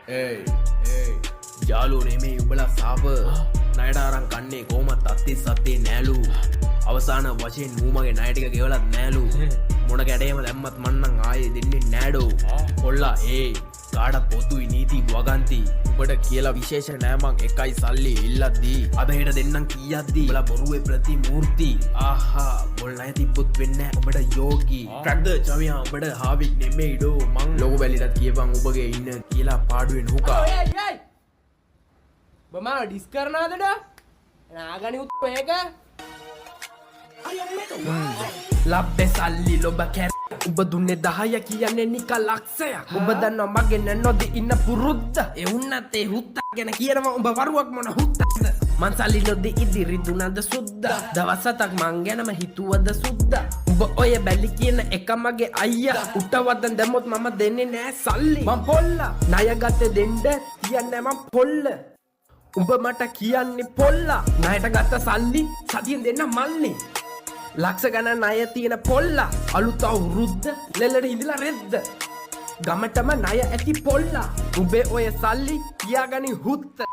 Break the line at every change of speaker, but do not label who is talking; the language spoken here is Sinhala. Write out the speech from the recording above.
Hey, hey. යාළුවෝ නෙමේ උඹලා සාප ණයට අරන් කන්නේ කොහමත් අත්ති සත්තේ නෑලු අවසාන වශයෙන් මූමගේ ණය ටික ගෙවලත් නෑලු මොන කැඩේම දැම්මත් මන්නම් ආයේ දෙන්නේ නෑඩෝ කොල්ලා කාටත් පොතුයි නීති වගන්ති උඹට කියලා විශේෂ නෑ මං එකයි සල්ලි ඉල්ලද්දී අද හෙට දෙන්නම් කීයක්දී උඹලා බොරුවේ ප්‍රතිමූර්ති ආහා බොල් ණය තිබ්බොත් වෙන්නේ උඹට යෝගී ට්‍රැක්ද චවියා උඹට හාවික් නෙමෙයිඩෝ මං ලොකු බැලිටත් කියපන් උඹගේ ඉන්න කියලා පාඩුවේ නුකා
බමා ඩිස් කරනාදට නාගනි උත් මේක
ලබ්බෙ සල්ලි ලොබ කැර උඹ දුන්නේ 10 කියන්නේ නික ලක්ෂයක් උඹ දන්නවා මගේ නැනොදි ඉන්න පුරුද්ද එවුන්නත් ඒ හුත්තා ගැන කියනවා උඹ වරුවක් මොන හුත්තක්ද මං සල්ලි නොදි ඉදිරි දුනද සුද්දා දවස් 7ක් මං ගැනම හිතුවද සුද්දා උඹ ඔය බැලි කියන එක මගේ අයියා උටවදන් දැම්මොත් මම දෙන්නේ නෑ සල්ලි මං පොල්ලා ණය ගත්තේ දෙන්න තියන්නේ මං පොල්ල උඹ මට කියන්නේ පොල්ලා ණයට ගත්ත සල්ලි සතියෙන් දෙන්න මල්ලි ලක්ෂ ගණන් ණය තියෙන පොල්ලා අලුත් අවුරුද්ද ලෙලට ඉඳලා රෙද්ද ගමටම ණය ඇති පොල්ලා උඹේ ඔය සල්ලි කියාගනි හුත්ත